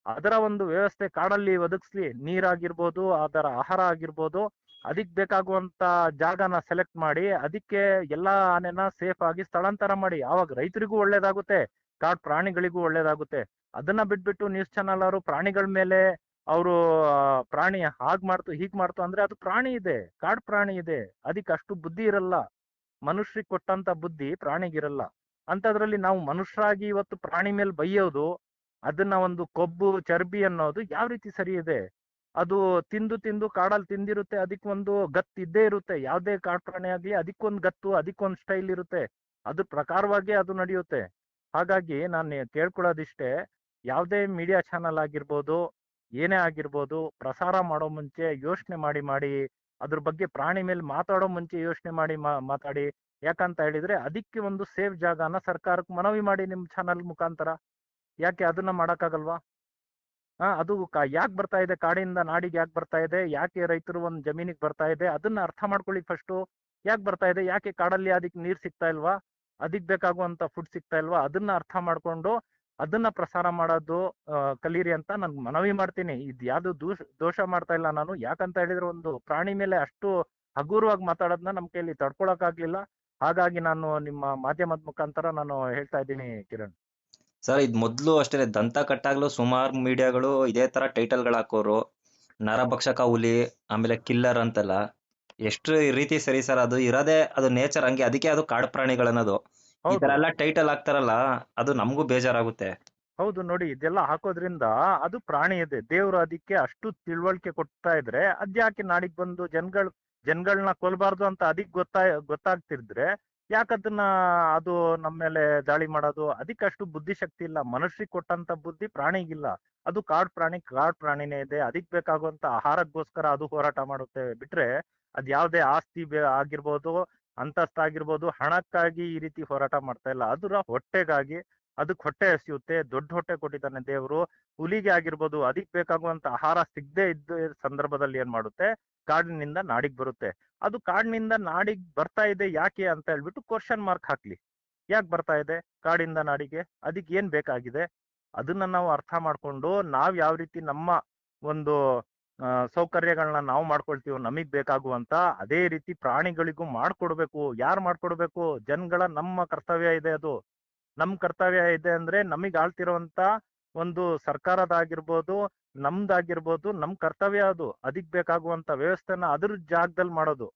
Speaker 2: ಅದರ ಒಂದು ವ್ಯವಸ್ಥೆ ಕಾಡಲ್ಲಿ ಒದಗಿಸ್ಲಿ. ನೀರಾಗಿರ್ಬೋದು, ಅದರ ಆಹಾರ ಆಗಿರ್ಬೋದು, ಅದಕ್ ಬೇಕಾಗುವಂತ ಜಾಗನ ಸೆಲೆಕ್ಟ್ ಮಾಡಿ ಅದಕ್ಕೆ ಎಲ್ಲಾ ಆನೆನ ಸೇಫ್ ಆಗಿ ಸ್ಥಳಾಂತರ ಮಾಡಿ. ಆವಾಗ ರೈತರಿಗೂ ಒಳ್ಳೇದಾಗುತ್ತೆ, ಕಾಡ್ ಪ್ರಾಣಿಗಳಿಗೂ ಒಳ್ಳೇದಾಗುತ್ತೆ. ಅದನ್ನ ಬಿಟ್ಬಿಟ್ಟು ನ್ಯೂಸ್ ಚಾನಲ್ ಅವರು ಪ್ರಾಣಿಗಳ ಮೇಲೆ ಅವರು ಪ್ರಾಣಿ ಹಾಗ್ ಮಾಡ್ತು ಹೀಗ್ ಮಾಡ್ತು ಅಂದ್ರೆ ಅದು ಪ್ರಾಣಿ ಇದೆ, ಕಾಡ್ ಪ್ರಾಣಿ ಇದೆ, ಅದಕ್ಕೆ ಅಷ್ಟು ಬುದ್ಧಿ ಇರಲ್ಲ. ಮನುಷ್ಯರಿಗೆ ಕೊಟ್ಟಂತ ಬುದ್ಧಿ ಪ್ರಾಣಿಗಿರಲ್ಲ. ಅಂತದ್ರಲ್ಲಿ ನಾವು ಮನುಷ್ಯರಾಗಿ ಇವತ್ತು ಪ್ರಾಣಿ ಮೇಲೆ ಬೈಯೋದು, ಅದನ್ನ ಒಂದು ಕೊಬ್ಬು ಚರ್ಬಿ ಅನ್ನೋದು ಯಾವ ರೀತಿ ಸರಿ ಇದೆ? ಅದು ತಿಂದು ತಿಂದು ಕಾಡಲ್ಲಿ ತಿಂದಿರುತ್ತೆ, ಅದಕ್ಕೊಂದು ಗತ್ತು ಇದ್ದೇ ಇರುತ್ತೆ. ಯಾವ್ದೇ ಕಾಡ್ ಪ್ರಾಣಿ ಆಗ್ಲಿ ಅದಕ್ಕೊಂದು ಗತ್ತು, ಅದಕ್ಕೊಂದು ಸ್ಟೈಲ್ ಇರುತ್ತೆ. ಅದ್ರ ಪ್ರಕಾರವಾಗಿ ಅದು ನಡೆಯುತ್ತೆ. ಹಾಗಾಗಿ ನಾನು ಕೇಳ್ಕೊಳ್ಳೋದಿಷ್ಟೇ, ಯಾವ್ದೇ ಮೀಡಿಯಾ ಚಾನಲ್ ಆಗಿರ್ಬೋದು, ಏನೇ ಆಗಿರ್ಬೋದು, ಪ್ರಸಾರ ಮಾಡೋ ಮುಂಚೆ ಯೋಚನೆ ಮಾಡಿ ಅದ್ರ ಬಗ್ಗೆ ಪ್ರಾಣಿ ಮೇಲೆ ಮಾತಾಡೋ ಮುಂಚೆ ಯೋಚನೆ ಮಾಡಿ ಮಾತಾಡಿ. ಯಾಕಂತ ಹೇಳಿದ್ರೆ ಅದಕ್ಕೆ ಒಂದು ಸೇಫ್ ಜಾಗನ ಸರ್ಕಾರಕ್ಕೆ ಮನವಿ ಮಾಡಿ ನಿಮ್ ಚಾನಲ್ ಮುಖಾಂತರ. ಯಾಕೆ ಅದನ್ನ ಮಾಡಕ್ಕಾಗಲ್ವಾ? ಅದು ಯಾಕೆ ಬರ್ತಾ ಇದೆ ಕಾಡಿಂದ ನಾಡಿಗೆ, ಯಾಕೆ ಬರ್ತಾ ಇದೆ, ಯಾಕೆ ರೈತರು ಒಂದ್ ಜಮೀನಿಗೆ ಬರ್ತಾ ಇದೆ, ಅದನ್ನ ಅರ್ಥ ಮಾಡ್ಕೊಳ್ಳಿ ಫಸ್ಟು. ಯಾಕೆ ಬರ್ತಾ ಇದೆ, ಯಾಕೆ ಕಾಡಲ್ಲಿ ಅದಕ್ಕೆ ನೀರ್ ಸಿಗ್ತಾ ಇಲ್ವಾ, ಅದಕ್ ಬೇಕಾಗುವಂತ ಫುಡ್ ಸಿಗ್ತಾ ಇಲ್ವಾ, ಅದನ್ನ ಅರ್ಥ ಮಾಡ್ಕೊಂಡು ಅದನ್ನ ಪ್ರಸಾರ ಮಾಡೋದು ಕಲೀರಿ ಅಂತ ನನ್ ಮನವಿ ಮಾಡ್ತೀನಿ. ಇದ್ ಯಾವ್ದು ದೋಷ ಮಾಡ್ತಾ ಇಲ್ಲ ನಾನು. ಯಾಕಂತ ಹೇಳಿದ್ರೆ ಒಂದು ಪ್ರಾಣಿ ಮೇಲೆ ಅಷ್ಟು ಹಗುರವಾಗಿ ಮಾತಾಡೋದನ್ನ ನಮ್ ಕೈಲಿ ತಡ್ಕೊಳಕ್ ಆಗ್ಲಿಲ್ಲ. ಹಾಗಾಗಿ ನಾನು ನಿಮ್ಮ ಮಾಧ್ಯಮದ ಮುಖಾಂತರ ನಾನು ಹೇಳ್ತಾ ಇದ್ದೀನಿ ಕಿರಣ್.
Speaker 1: ಸರ್, ಇದ್ ಮೊದ್ಲು ಅಷ್ಟೇ ದಂತ ಕಟ್ಟಾಗ್ಲೂ ಸುಮಾರು ಮೀಡಿಯಾಗಳು ಇದೇ ತರ ಟೈಟಲ್ಗಳು ಹಾಕೋರು. ನರಭಕ್ಷಕ ಹುಲಿ, ಆಮೇಲೆ ಕಿಲ್ಲರ್ ಅಂತೆಲ್ಲ. ಎಷ್ಟು ರೀತಿ ಸರಿ ಸರ್, ಅದು ಇರೋದೇ ಅದು ನೇಚರ್ ಹಂಗೆ, ಅದಕ್ಕೆ ಅದು ಕಾಡು ಪ್ರಾಣಿಗಳನ್ನೋದು. ಈ ತರ ಎಲ್ಲ ಟೈಟಲ್ ಹಾಕ್ತಾರಲ್ಲ, ಅದು ನಮಗೂ ಬೇಜಾರಾಗುತ್ತೆ.
Speaker 2: ಹೌದು ನೋಡಿ, ಇದೆಲ್ಲ ಹಾಕೋದ್ರಿಂದ ಅದು ಪ್ರಾಣಿ ಇದೆ, ದೇವ್ರು ಅದಕ್ಕೆ ಅಷ್ಟು ತಿಳುವಳಿಕೆ ಕೊಡ್ತಾ ಇದ್ರೆ ಅದ್ಯಾಕೆ ನಾಡಿಗೆ ಬಂದು ಜನಗಳನ್ನ ಕೊಲ್ಬಾರ್ದು ಅಂತ ಅದಕ್ಕೆ ಗೊತ್ತಾಗ್ತಿದ್ರೆ ಯಾಕದನ್ನ ಅದು ನಮ್ಮ ಮೇಲೆ ದಾಳಿ ಮಾಡೋದು? ಅದಕ್ಕಷ್ಟು ಬುದ್ಧಿಶಕ್ತಿ ಇಲ್ಲ. ಮನುಷ್ಯರಿಗೆ ಕೊಟ್ಟಂತ ಬುದ್ಧಿ ಪ್ರಾಣಿಗಿಲ್ಲ. ಅದು ಕಾಡ್ ಪ್ರಾಣಿನೇ ಇದೆ. ಅದಕ್ ಬೇಕಾಗುವಂತ ಆಹಾರಕ್ಕೋಸ್ಕರ ಅದು ಹೋರಾಟ ಮಾಡುತ್ತೆ ಬಿಟ್ರೆ ಅದ್ ಯಾವ್ದೇ ಆಸ್ತಿ ಆಗಿರ್ಬೋದು, ಅಂತಸ್ತಾಗಿರ್ಬೋದು, ಹಣಕ್ಕಾಗಿ ಈ ರೀತಿ ಹೋರಾಟ ಮಾಡ್ತಾ ಇಲ್ಲ. ಅದರ ಹೊಟ್ಟೆಗಾಗಿ. ಅದಕ್ ಹೊಟ್ಟೆ ಹಸಿಯುತ್ತೆ. ದೊಡ್ಡ ಹೊಟ್ಟೆ ಕೊಟ್ಟಿದ್ದಾನೆ ದೇವ್ರು. ಹುಲಿಗೆ ಆಗಿರ್ಬೋದು, ಅದಕ್ ಬೇಕಾಗುವಂತ ಆಹಾರ ಸಿಗದೆ ಇದ್ದ ಸಂದರ್ಭದಲ್ಲಿ ಏನ್ ಮಾಡುತ್ತೆ, ಕಾಡಿನಿಂದ ನಾಡಿಗೆ ಬರುತ್ತೆ. ಅದು ಕಾಡಿನಿಂದ ನಾಡಿಗೆ ಬರ್ತಾ ಇದೆ ಯಾಕೆ ಅಂತ ಹೇಳ್ಬಿಟ್ಟು ಕ್ವಶನ್ ಮಾರ್ಕ್ ಹಾಕ್ಲಿ. ಯಾಕೆ ಬರ್ತಾ ಇದೆ ಕಾಡಿಂದ ನಾಡಿಗೆ? ಅದಕ್ಕೆ ಏನ್ ಬೇಕಾಗಿದೆ? ಅದನ್ನ ನಾವು ಅರ್ಥ ಮಾಡ್ಕೊಂಡು ನಾವ್ ಯಾವ ರೀತಿ ನಮ್ಮ ಒಂದು ಸೌಕರ್ಯಗಳನ್ನ ನಾವು ಮಾಡ್ಕೊಳ್ತೀವೋ ನಮಗ್ ಬೇಕಾಗುವಂತ, ಅದೇ ರೀತಿ ಪ್ರಾಣಿಗಳಿಗೂ ಮಾಡ್ಕೊಡ್ಬೇಕು. ಯಾರು ಮಾಡ್ಕೊಡ್ಬೇಕು? ಜನಗಳ ನಮ್ಮ ಕರ್ತವ್ಯ ಇದೆ. ಅದು ನಮ್ ಕರ್ತವ್ಯ ಇದೆ ಅಂದ್ರೆ ನಮಗ್ ಆಳ್ತಿರುವಂತ ಒಂದು ಸರ್ಕಾರದಾಗಿರ್ಬೋದು, ನಮ್ದಾಗಿರ್ಬೋದು, ನಮ್ ಕರ್ತವ್ಯ ಅದು. ಅದಕ್ ಬೇಕಾಗುವಂತ ವ್ಯವಸ್ಥೆನ ಅದ್ರ ಜಾಗದಲ್ಲಿ ಮಾಡೋದು.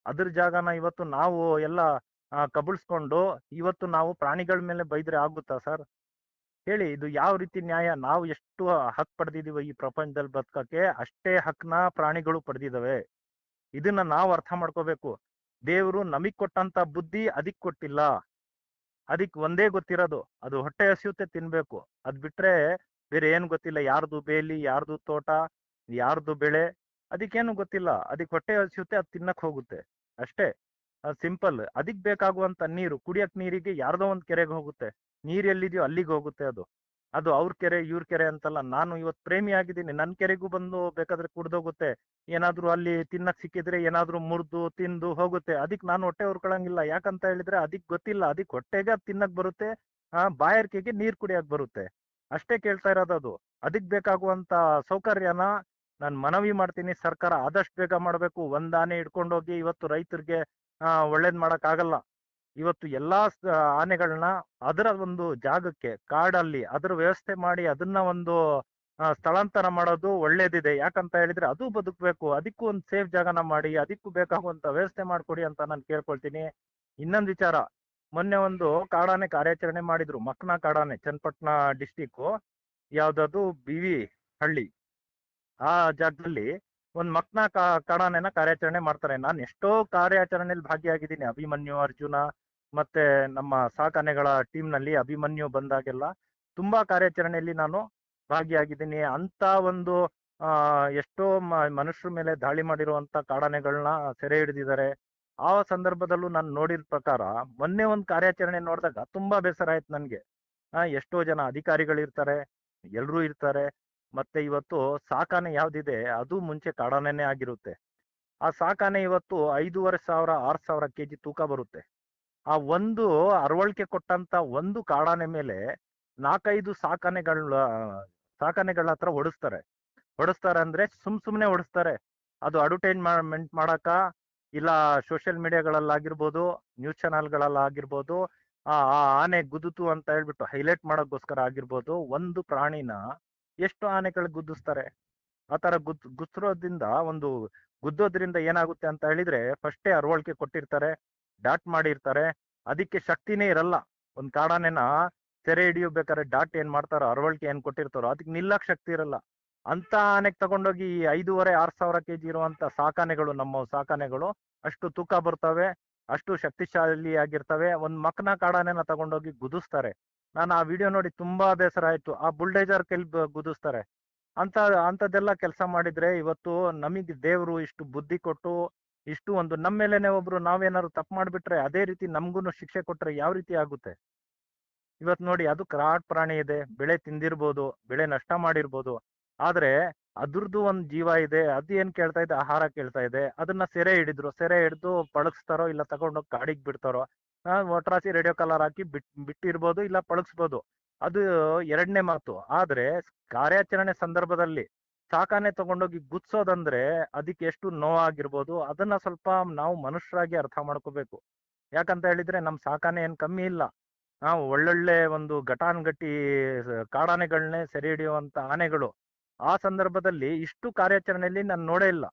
Speaker 2: ಅದ್ರ ಜಾಗನ ಇವತ್ತು ನಾವು ಎಲ್ಲ ಕಬಳಿಸ್ಕೊಂಡು ಇವತ್ತು ನಾವು ಪ್ರಾಣಿಗಳ ಮೇಲೆ ಬೈದ್ರೆ ಆಗುತ್ತಾ ಸರ್? ಹೇಳಿ, ಇದು ಯಾವ ರೀತಿ ನ್ಯಾಯ? ನಾವು ಎಷ್ಟು ಹಕ್ ಪಡೆದಿದೀವಿ ಈ ಪ್ರಪಂಚದಲ್ಲಿ ಬದುಕಕ್ಕೆ, ಅಷ್ಟೇ ಹಕ್ನ ಪ್ರಾಣಿಗಳು ಪಡೆದಿದಾವೆ. ಇದನ್ನ ನಾವು ಅರ್ಥ ಮಾಡ್ಕೋಬೇಕು. ದೇವ್ರು ನಮಗ್ ಕೊಟ್ಟಂತ ಬುದ್ಧಿ ಅದಕ್ ಕೊಟ್ಟಿಲ್ಲ. ಅದಕ್ ಒಂದೇ ಗೊತ್ತಿರೋದು, ಅದು ಹೊಟ್ಟೆ ಹಸಿಯುತ್ತೆ, ತಿನ್ಬೇಕು. ಅದ್ ಬಿಟ್ರೆ ಬೇರೆ ಏನು ಗೊತ್ತಿಲ್ಲ. ಯಾರ್ದು ಬೇಲಿ, ಯಾರ್ದು ತೋಟ, ಯಾರ್ದು ಬೆಳೆ, ಅದಕ್ಕೇನು ಗೊತ್ತಿಲ್ಲ. ಅದಕ್ ಹೊಟ್ಟೆ ಹಸಿಯುತ್ತೆ, ಅದ್ ತಿನ್ನಕ್ ಹೋಗುತ್ತೆ ಅಷ್ಟೇ. ಸಿಂಪಲ್. ಅದಕ್ ಬೇಕಾಗುವಂತ ನೀರು, ಕುಡಿಯಕ್ ನೀರಿಗೆ ಯಾರ್ದೋ ಒಂದ್ ಕೆರೆಗೆ ಹೋಗುತ್ತೆ. ನೀರ್ ಎಲ್ಲಿದೆಯೋ ಅಲ್ಲಿಗೆ ಹೋಗುತ್ತೆ. ಅದು ಅದು ಅವ್ರ ಕೆರೆ ಇವ್ರ ಕೆರೆ ಅಂತಲ್ಲ. ನಾನು ಇವತ್ ಪ್ರೇಮಿ ಆಗಿದ್ದೀನಿ, ನನ್ ಕೆರೆಗೂ ಬಂದು ಬೇಕಾದ್ರೆ ಕುಡ್ದೋಗುತ್ತೆ. ಏನಾದ್ರೂ ಅಲ್ಲಿ ತಿನ್ನಕ್ ಸಿಕ್ಕಿದ್ರೆ ಏನಾದ್ರೂ ಮುರಿದು ತಿಂದು ಹೋಗುತ್ತೆ. ಅದಕ್ ನಾನು ಹೊಟ್ಟೆ ಹುರ್ಕೊಳಂಗಿಲ್ಲ. ಯಾಕಂತ ಹೇಳಿದ್ರೆ ಅದಕ್ ಗೊತ್ತಿಲ್ಲ. ಅದಕ್ ಹೊಟ್ಟೆಗೆ ಅದ್ ತಿನ್ನಕ್ ಬರುತ್ತೆ, ಬಾಯಾರಿಕೆಗೆ ನೀರ್ ಕುಡಿಯಕ್ ಬರುತ್ತೆ. ಅಷ್ಟೇ ಕೇಳ್ತಾ ಇರೋದು ಅದು. ಅದಕ್ ಬೇಕಾಗುವಂತ ಸೌಕರ್ಯನ ನಾನ್ ಮನವಿ ಮಾಡ್ತೀನಿ, ಸರ್ಕಾರ ಆದಷ್ಟು ಬೇಗ ಮಾಡ್ಬೇಕು. ಒಂದ್ ಆನೆ ಹಿಡ್ಕೊಂಡೋಗಿ ಇವತ್ತು ರೈತರಿಗೆ ಒಳ್ಳೇದ್ ಮಾಡಕ್ ಆಗಲ್ಲ. ಇವತ್ತು ಎಲ್ಲಾ ಆನೆಗಳನ್ನ ಅದರ ಒಂದು ಜಾಗಕ್ಕೆ, ಕಾಡಲ್ಲಿ ಅದರ ವ್ಯವಸ್ಥೆ ಮಾಡಿ ಅದನ್ನ ಒಂದು ಸ್ಥಳಾಂತರ ಮಾಡೋದು ಒಳ್ಳೇದಿದೆ. ಯಾಕಂತ ಹೇಳಿದ್ರೆ ಅದು ಬದುಕ್ಬೇಕು. ಅದಕ್ಕೂ ಒಂದು ಸೇಫ್ ಜಾಗನ ಮಾಡಿ, ಅದಕ್ಕೂ ಬೇಕಾಗುವಂತ ವ್ಯವಸ್ಥೆ ಮಾಡ್ಕೊಡಿ ಅಂತ ನಾನು ಕೇಳ್ಕೊಳ್ತೀನಿ. ಇನ್ನೊಂದು ವಿಚಾರ, ಮೊನ್ನೆ ಒಂದು ಕಾಡಾನೆ ಕಾರ್ಯಾಚರಣೆ ಮಾಡಿದ್ರು. ಮಕ್ನಾ ಕಾಡಾನೆ, ಚನ್ನಪಟ್ಟಣ ಡಿಸ್ಟಿಕ್, ಯಾವ್ದದು ಬಿವಿ ಹಳ್ಳಿ, ಆ ಜಾಗದಲ್ಲಿ ಒಂದ್ ಮಕ್ನಾ ಕಾಡಾನೆನ ಕಾರ್ಯಾಚರಣೆ ಮಾಡ್ತಾರೆ. ನಾನು ಎಷ್ಟೋ ಕಾರ್ಯಾಚರಣೆಯಲ್ಲಿ ಭಾಗಿಯಾಗಿದ್ದೀನಿ. ಅಭಿಮನ್ಯು, ಅರ್ಜುನ, ಮತ್ತೆ ನಮ್ಮ ಸಾಕಾನೆಗಳ ಟೀಮ್ ನಲ್ಲಿ ಅಭಿಮನ್ಯು ಬಂದಾಗೆಲ್ಲ ತುಂಬಾ ಕಾರ್ಯಾಚರಣೆಯಲ್ಲಿ ನಾನು ಭಾಗಿಯಾಗಿದ್ದೀನಿ. ಅಂತ ಒಂದು ಎಷ್ಟೋ ಮನುಷ್ಯರ ಮೇಲೆ ದಾಳಿ ಮಾಡಿರುವಂತ ಕಾಡಾನೆಗಳನ್ನ ಸೆರೆ ಹಿಡಿದಿದ್ದಾರೆ. ಆ ಸಂದರ್ಭದಲ್ಲೂ ನಾನು ನೋಡಿದ ಪ್ರಕಾರ ಮೊನ್ನೆ ಒಂದು ಕಾರ್ಯಾಚರಣೆ ನೋಡಿದಾಗ ತುಂಬಾ ಬೇಸರ ಆಯ್ತು ನನ್ಗೆ. ಎಷ್ಟೋ ಜನ ಅಧಿಕಾರಿಗಳಿರ್ತಾರೆ, ಎಲ್ರೂ ಇರ್ತಾರೆ. ಮತ್ತೆ ಇವತ್ತು ಸಾಕಾನೆ ಯಾವ್ದಿದೆ ಅದು ಮುಂಚೆ ಕಾಡಾನೆನೇ ಆಗಿರುತ್ತೆ. ಆ ಸಾಕಾನೆ ಇವತ್ತು 5,500 6,000 kg ತೂಕ ಬರುತ್ತೆ. ಆ ಒಂದು ಅರವಳಿಕೆ ಕೊಟ್ಟಂತ ಒಂದು ಕಾಡಾನೆ ಮೇಲೆ 4-5 ಸಾಕಾನೆಗಳ ಹತ್ರ ಹೊಡಿಸ್ತಾರೆ ಅಂದ್ರೆ ಸುಮ್ನೆ ಹೊಡಿಸ್ತಾರೆ. ಅದು ಅಡ್ವರ್ಟೈಸ್ಮೆಂಟ್ ಮಾಡಕ, ಇಲ್ಲ ಸೋಷಿಯಲ್ ಮೀಡಿಯಾಗಳಲ್ಲಾಗಿರ್ಬೋದು, ನ್ಯೂಸ್ ಚಾನಲ್ಗಳಲ್ಲಾಗಿರ್ಬೋದು, ಆ ಆನೆ ಗುದ್ದುತು ಅಂತ ಹೇಳ್ಬಿಟ್ಟು ಹೈಲೈಟ್ ಮಾಡೋಕ್ಕೋಸ್ಕರ ಆಗಿರ್ಬೋದು, ಒಂದು ಪ್ರಾಣಿನ ಎಷ್ಟು ಆನೆಗಳು ಗುದ್ದಿಸ್ತಾರೆ. ಆ ತರ ಗುದ್ದೋದ್ರಿಂದ ಏನಾಗುತ್ತೆ ಅಂತ ಹೇಳಿದ್ರೆ, ಫಸ್ಟೇ ಅರವಳಿಕೆ ಕೊಟ್ಟಿರ್ತಾರೆ, ಡಾಟ್ ಮಾಡಿರ್ತಾರೆ. ಅದಕ್ಕೆ ಶಕ್ತಿನೇ ಇರಲ್ಲ. ಒಂದ್ ಕಾಡಾನೆನ ಸೆರೆ ಹಿಡಿಯಬೇಕಾದ್ರೆ ಡಾಟ್ ಏನ್ ಮಾಡ್ತಾರೋ, ಅರವಳಿಕೆ ಏನ್ ಕೊಟ್ಟಿರ್ತಾರೋ ಅದಕ್ಕೆ ನಿಲ್ಲಕ್ ಶಕ್ತಿ ಇರಲ್ಲ. ಅಂತ ಆನೆಗೆ ತಗೊಂಡೋಗಿ 5,500-6,000 kg ಇರುವಂತ ಸಾಕಾನೆಗಳು, ನಮ್ಮ ಸಾಕಾನೆಗಳು ಅಷ್ಟು ತೂಕ ಬರ್ತವೆ, ಅಷ್ಟು ಶಕ್ತಿಶಾಲಿ ಆಗಿರ್ತವೆ. ಒಂದ್ ಮಕ್ನ ಕಾಡಾನೆನ ತಗೊಂಡೋಗಿ ಗುದಿಸ್ತಾರೆ. ನಾನು ಆ ವಿಡಿಯೋ ನೋಡಿ ತುಂಬಾ ಬೇಸರ ಆಯ್ತು. ಆ ಬುಲ್ಡೇಜರ್ ಕೈಲಿ ಗುದಿಸ್ತಾರೆ. ಅಂತದೆಲ್ಲ ಕೆಲಸ ಮಾಡಿದ್ರೆ ಇವತ್ತು ನಮಗೆ ದೇವ್ರು ಇಷ್ಟು ಬುದ್ಧಿ ಕೊಟ್ಟು, ಇಷ್ಟು ಒಂದು ನಮ್ಮ ಮೇಲೆನೆ ಒಬ್ರು ನಾವೇನಾದ್ರು ತಪ್ಪು ಮಾಡ್ಬಿಟ್ರೆ ಅದೇ ರೀತಿ ನಮ್ಗೂನು ಶಿಕ್ಷೆ ಕೊಟ್ರೆ ಯಾವ ರೀತಿ ಆಗುತ್ತೆ? ಇವತ್ ನೋಡಿ, ಅದು ಕಾಡ್ ಪ್ರಾಣಿ ಇದೆ, ಬೆಳೆ ತಿಂದಿರ್ಬೋದು, ಬೆಳೆ ನಷ್ಟ ಮಾಡಿರ್ಬೋದು, ಆದ್ರೆ ಅದ್ರದ್ದು ಒಂದ್ ಜೀವ ಇದೆ. ಅದು ಏನ್ ಕೇಳ್ತಾ ಇದೆ? ಆಹಾರ ಕೇಳ್ತಾ ಇದೆ. ಅದನ್ನ ಸೆರೆ ಹಿಡಿದು ಪಳಗಿಸ್ತಾರೋ, ಇಲ್ಲ ತಗೊಂಡೋಗಿ ಕಾಡಿಗೆ ಬಿಡ್ತಾರೋ, ಒಟ್ರಾಸಿ ರೇಡಿಯೋ ಕಾಲರ್ ಹಾಕಿ ಬಿಟ್ಟಿರ್ಬೋದು, ಇಲ್ಲ ಪಳಗಿಸ್ಬೋದು. ಅದು ಎರಡನೇ ಮಾತು. ಆದ್ರೆ ಕಾರ್ಯಾಚರಣೆ ಸಂದರ್ಭದಲ್ಲಿ ಸಾಕಾನೆ ತಗೊಂಡೋಗಿ ಗುದ್ಸೋದಂದ್ರೆ ಅದಕ್ಕೆ ಎಷ್ಟು ನೋವಾಗಿರ್ಬೋದು, ಅದನ್ನ ಸ್ವಲ್ಪ ನಾವು ಮನುಷ್ಯರಾಗಿ ಅರ್ಥ ಮಾಡ್ಕೋಬೇಕು. ಯಾಕಂತ ಹೇಳಿದ್ರೆ ನಮ್ ಸಾಕಾನೆ ಏನ್ ಕಮ್ಮಿ ಇಲ್ಲ. ನಾವು ಒಳ್ಳೊಳ್ಳೆ ಒಂದು ಘಟಾನ್ಘಟಿ ಕಾಡಾನೆಗಳನ್ನೇ ಸೆರೆ ಹಿಡಿಯುವಂತ ಆನೆಗಳು. ಆ ಸಂದರ್ಭದಲ್ಲಿ ಇಷ್ಟು ಕಾರ್ಯಾಚರಣೆಯಲ್ಲಿ ನಾನು ನೋಡೇ ಇಲ್ಲ.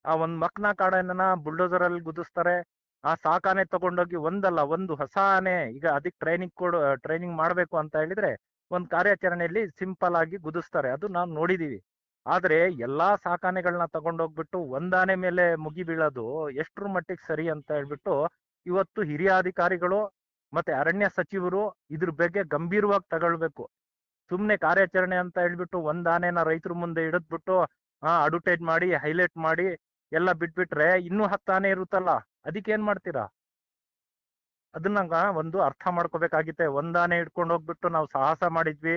Speaker 2: ಆ ಒಂದ್ ಮಕ್ನಾ ಕಾಡಾನೆನ ಬುಲ್ಡೋಸರ್ ಅಲ್ಲಿ ಗುದಿಸ್ತಾರೆ. ಆ ಸಾಕಾನೆ ತಗೊಂಡೋಗಿ ಒಂದು ಹೊಸ ಆನೆ, ಈಗ ಅದಕ್ಕೆ ಟ್ರೈನಿಂಗ್ ಮಾಡ್ಬೇಕು ಅಂತ ಹೇಳಿದ್ರೆ ಒಂದ್ ಕಾರ್ಯಾಚರಣೆಯಲ್ಲಿ ಸಿಂಪಲ್ ಆಗಿ ಗುದಿಸ್ತಾರೆ. ಅದು ನಾವು ನೋಡಿದೀವಿ. ಆದ್ರೆ ಎಲ್ಲಾ ಸಾಕಾನೆಗಳನ್ನ ತಗೊಂಡೋಗ್ಬಿಟ್ಟು ಒಂದಾನೆ ಮೇಲೆ ಮುಗಿ ಬೀಳೋದು ಎಷ್ಟ್ರ ಮಟ್ಟಿಗೆ ಸರಿ ಅಂತ ಹೇಳ್ಬಿಟ್ಟು ಇವತ್ತು ಹಿರಿಯ ಅಧಿಕಾರಿಗಳು ಮತ್ತೆ ಅರಣ್ಯ ಸಚಿವರು ಇದ್ರ ಬಗ್ಗೆ ಗಂಭೀರವಾಗಿ ತಗೊಳ್ಬೇಕು. ಸುಮ್ನೆ ಕಾರ್ಯಾಚರಣೆ ಅಂತ ಹೇಳ್ಬಿಟ್ಟು ಒಂದ್ ಆನೆನ ರೈತರ ಮುಂದೆ ಹಿಡಿದ್ಬಿಟ್ಟು ಅಡ್ವರ್ಟೈಸ್ ಮಾಡಿ ಹೈಲೈಟ್ ಮಾಡಿ ಎಲ್ಲ ಬಿಟ್ಬಿಟ್ರೆ ಇನ್ನೂ 10 ಆನೆ ಇರುತ್ತಲ್ಲ, ಅದಕ್ಕೇನ್ ಮಾಡ್ತೀರಾ? ಅದನ್ನ ಒಂದು ಅರ್ಥ ಮಾಡ್ಕೋಬೇಕಾಗಿತ್ತೆ. ಒಂದ್ ಆನೆ ಹಿಡ್ಕೊಂಡು ಹೋಗ್ಬಿಟ್ಟು ನಾವು ಸಾಹಸ ಮಾಡಿದ್ವಿ,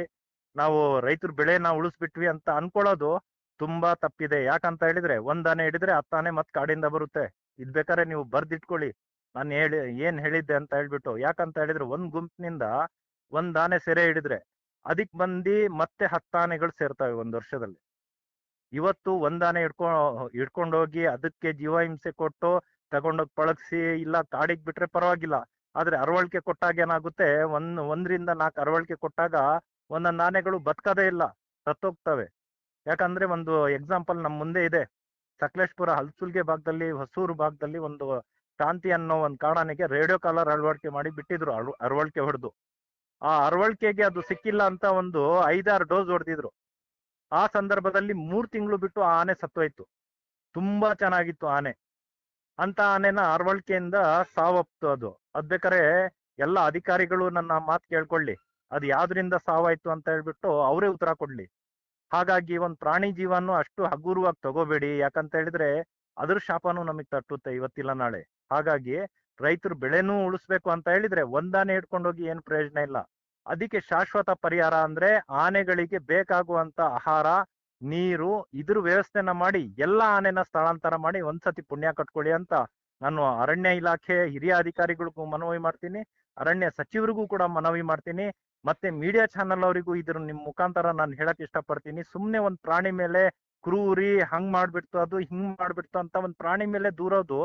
Speaker 2: ನಾವು ರೈತರ ಬೆಳೆನ ಉಳಿಸ್ಬಿಟ್ವಿ ಅಂತ ಅನ್ಕೊಳ್ಳೋದು ತುಂಬಾ ತಪ್ಪಿದೆ. ಯಾಕಂತ ಹೇಳಿದ್ರೆ ಒಂದ್ ಆನೆ ಹಿಡಿದ್ರೆ 10 ಆನೆ ಮತ್ ಕಾಡಿಂದ ಬರುತ್ತೆ. ಇದ್ ಬೇಕಾದ್ರೆ ನೀವು ಬರ್ದಿಟ್ಕೊಳ್ಳಿ ನಾನು ಏನ್ ಹೇಳಿದ್ದೆ ಅಂತ ಹೇಳ್ಬಿಟ್ಟು. ಯಾಕಂತ ಹೇಳಿದ್ರೆ ಒಂದ್ ಗುಂಪಿನಿಂದ ಒಂದ್ ಆನೆ ಸೆರೆ ಹಿಡಿದ್ರೆ ಅದಕ್ ಬಂದಿ ಮತ್ತೆ 10 ಆನೆಗಳು ಸೇರ್ತವೆ ಒಂದ್ ವರ್ಷದಲ್ಲಿ. ಇವತ್ತು ಒಂದ್ ಆನೆ ಹಿಡ್ಕೊಂಡೋಗಿ ಅದಕ್ಕೆ ಜೀವಹಿಂಸೆ ಕೊಟ್ಟು ತಗೊಂಡೋಗಿ ಪಳಗ್ಸಿ ಇಲ್ಲ ಕಾಡಿಗೆ ಬಿಟ್ರೆ ಪರವಾಗಿಲ್ಲ. ಆದ್ರೆ ಅರವಳಿಕೆ ಕೊಟ್ಟಾಗ ಏನಾಗುತ್ತೆ, 1 ರಿಂದ 4 ಅರವಳಿಕೆ ಕೊಟ್ಟಾಗ ಒಂದೊಂದ್ ಆನೆಗಳು ಬದುಕದೇ ಇಲ್ಲ, ಸತ್ತೋಗ್ತವೆ. ಯಾಕಂದ್ರೆ ಒಂದು ಎಕ್ಸಾಂಪಲ್ ನಮ್ ಮುಂದೆ ಇದೆ. ಸಕಲೇಶ್ಪುರ ಹಲ್ಸುಲ್ಗೆ ಭಾಗದಲ್ಲಿ, ಹೊಸೂರು ಭಾಗದಲ್ಲಿ ಒಂದು ಶಾಂತಿ ಅನ್ನೋ ಒಂದ್ ಕಾಡಾನೆಗೆ ರೇಡಿಯೋ ಕಾಲರ್ ಅಳವಡಿಕೆ ಮಾಡಿ ಬಿಟ್ಟಿದ್ರು, ಅರವಳಿಕೆ ಹೊಡೆದು. ಆ ಅರವಳಿಕೆಗೆ ಅದು ಸಿಕ್ಕಿಲ್ಲ ಅಂತ ಒಂದು 5-6 ಡೋಸ್ ಹೊಡೆದಿದ್ರು. ಆ ಸಂದರ್ಭದಲ್ಲಿ 3 ತಿಂಗಳು ಬಿಟ್ಟು ಆ ಆನೆ ಸತ್ತೋಯ್ತು. ತುಂಬಾ ಚೆನ್ನಾಗಿತ್ತು ಆನೆ. ಅಂತ ಆನೆನ ಅರವಳಿಕೆಯಿಂದ ಸಾವಪ್ತು ಅದು. ಅದ್ ಬೇಕಾರೆ ಎಲ್ಲ ಅಧಿಕಾರಿಗಳು ನನ್ನ ಮಾತು ಕೇಳ್ಕೊಳ್ಳಿ, ಅದು ಯಾವ್ದ್ರಿಂದ ಸಾವಾಯ್ತು ಅಂತ ಹೇಳ್ಬಿಟ್ಟು ಅವರೇ ಉತ್ತರ ಕೊಡ್ಲಿ. ಹಾಗಾಗಿ ಒಂದ್ ಪ್ರಾಣಿ ಜೀವನು ಅಷ್ಟು ಹಗುರವಾಗಿ ತಗೋಬೇಡಿ. ಯಾಕಂತ ಹೇಳಿದ್ರೆ ಅದ್ರ ಶಾಪನು ನಮಗ್ ತಟ್ಟುತ್ತೆ ಇವತ್ತಿಲ್ಲ ನಾಳೆ. ಹಾಗಾಗಿ ರೈತರು ಬೆಳೆನೂ ಉಳಿಸ್ಬೇಕು ಅಂತ ಹೇಳಿದ್ರೆ ಒಂದಾನೆ ಹಿಡ್ಕೊಂಡೋಗಿ ಏನ್ ಪ್ರಯೋಜನ ಇಲ್ಲ. ಅದಕ್ಕೆ ಶಾಶ್ವತ ಪರಿಹಾರ ಅಂದ್ರೆ ಆನೆಗಳಿಗೆ ಬೇಕಾಗುವಂತ ಆಹಾರ, ನೀರು, ಇದ್ರ ವ್ಯವಸ್ಥೆನ ಮಾಡಿ ಎಲ್ಲಾ ಆನೆನ ಸ್ಥಳಾಂತರ ಮಾಡಿ ಒಂದ್ಸತಿ ಪುಣ್ಯ ಕಟ್ಕೊಳ್ಳಿ ಅಂತ ನಾನು ಅರಣ್ಯ ಇಲಾಖೆ ಹಿರಿಯ ಅಧಿಕಾರಿಗಳಿಗೂ ಮನವಿ ಮಾಡ್ತೀನಿ, ಅರಣ್ಯ ಸಚಿವರಿಗೂ ಕೂಡ ಮನವಿ ಮಾಡ್ತೀನಿ, ಮತ್ತೆ ಮೀಡಿಯಾ ಚಾನೆಲ್ ಅವರಿಗೂ ಇದ್ರ ನಿಮ್ ಮುಖಾಂತರ ನಾನು ಹೇಳಕ್ ಇಷ್ಟಪಡ್ತೀನಿ. ಸುಮ್ನೆ ಒಂದ್ ಪ್ರಾಣಿ ಮೇಲೆ ಕ್ರೂರಿ ಹಂಗ್ ಮಾಡ್ಬಿಡ್ತು, ಅದು ಹಿಂಗ್ ಮಾಡ್ಬಿಡ್ತು ಅಂತ ಒಂದ್ ಪ್ರಾಣಿ ಮೇಲೆ ದೂರೋದು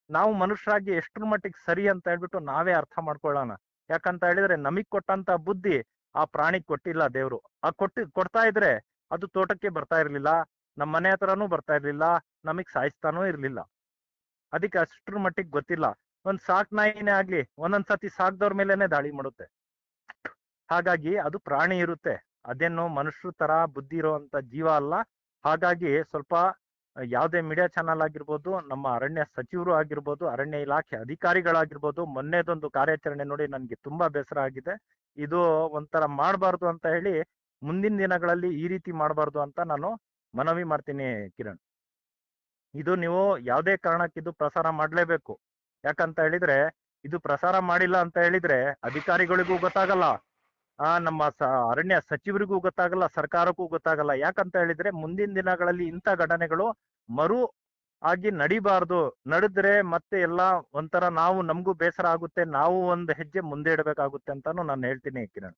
Speaker 2: ನಾವು ಮನುಷ್ಯರಾಗಿ ಎಷ್ಟ್ರ ಮಟ್ಟಿಗೆ ಸರಿ ಅಂತ ಹೇಳ್ಬಿಟ್ಟು ನಾವೇ ಅರ್ಥ ಮಾಡ್ಕೊಳ್ಳೋಣ. ಯಾಕಂತ ಹೇಳಿದ್ರೆ ನಮಗ್ ಕೊಟ್ಟಂತ ಬುದ್ಧಿ ಆ ಪ್ರಾಣಿಗ್ ಕೊಟ್ಟಿಲ್ಲ ದೇವ್ರು. ಕೊಡ್ತಾ ಇದ್ರೆ ಅದು ತೋಟಕ್ಕೆ ಬರ್ತಾ ಇರ್ಲಿಲ್ಲ, ನಮ್ ಮನೆ ಹತ್ರನೂ ಬರ್ತಾ ಇರ್ಲಿಲ್ಲ, ನಮಗ್ ಸಾಯಿಸ್ತಾನೂ ಇರ್ಲಿಲ್ಲ. ಅದಕ್ಕೆ ಅಷ್ಟ್ರ ಮಟ್ಟಿಗೆ ಗೊತ್ತಿಲ್ಲ. ಒಂದ್ ಸಾಕ್ ನಾಯಿನೇ ಆಗ್ಲಿ ಒಂದೊಂದ್ಸತಿ ಸಾಕ್ದವ್ರ ಮೇಲೆನೆ ದಾಳಿ ಮಾಡುತ್ತೆ. ಹಾಗಾಗಿ ಅದು ಪ್ರಾಣಿ ಇರುತ್ತೆ, ಅದೇನು ಮನುಷ್ಯರ ತರ ಬುದ್ಧಿ ಇರುವಂತ ಜೀವ ಅಲ್ಲ. ಹಾಗಾಗಿ ಸ್ವಲ್ಪ ಯಾವ್ದೇ ಮೀಡಿಯಾ ಚಾನಲ್ ಆಗಿರ್ಬೋದು, ನಮ್ಮ ಅರಣ್ಯ ಸಚಿವರು ಆಗಿರ್ಬೋದು, ಅರಣ್ಯ ಇಲಾಖೆ ಅಧಿಕಾರಿಗಳಾಗಿರ್ಬೋದು, ಮೊನ್ನೆದೊಂದು ಕಾರ್ಯಾಚರಣೆ ನೋಡಿ ನನ್ಗೆ ತುಂಬಾ ಬೇಸರ ಆಗಿದೆ. ಇದು ಒಂಥರ ಮಾಡಬಾರ್ದು ಅಂತ ಹೇಳಿ ಮುಂದಿನ ದಿನಗಳಲ್ಲಿ ಈ ರೀತಿ ಮಾಡಬಾರ್ದು ಅಂತ ನಾನು ಮನವಿ ಮಾಡ್ತೀನಿ ಕಿರಣ್. ಇದು ನೀವು ಯಾವ್ದೇ ಕಾರಣಕ್ಕಿದು ಪ್ರಸಾರ ಮಾಡ್ಲೇಬೇಕು. ಯಾಕಂತ ಹೇಳಿದ್ರೆ ಇದು ಪ್ರಸಾರ ಮಾಡಿಲ್ಲ ಅಂತ ಹೇಳಿದ್ರೆ ಅಧಿಕಾರಿಗಳಿಗೂ ಗೊತ್ತಾಗಲ್ಲ, ನಮ್ಮ ಅರಣ್ಯ ಸಚಿವರಿಗೂ ಗೊತ್ತಾಗಲ್ಲ, ಸರ್ಕಾರಕ್ಕೂ ಗೊತ್ತಾಗಲ್ಲ. ಯಾಕಂತ ಹೇಳಿದ್ರೆ ಮುಂದಿನ ದಿನಗಳಲ್ಲಿ ಇಂಥ ಘಟನೆಗಳು ಮರು ಆಗಿ ನಡಿಬಾರ್ದು. ನಡೆದ್ರೆ ಮತ್ತೆ ಎಲ್ಲ ಒಂಥರ ನಮಗೂ ಬೇಸರ ಆಗುತ್ತೆ, ನಾವು ಒಂದು ಹೆಜ್ಜೆ ಮುಂದೆ ಇಡಬೇಕಾಗುತ್ತೆ ಅಂತಾನು ನಾನು ಹೇಳ್ತೀನಿ ಕಿರಣ್.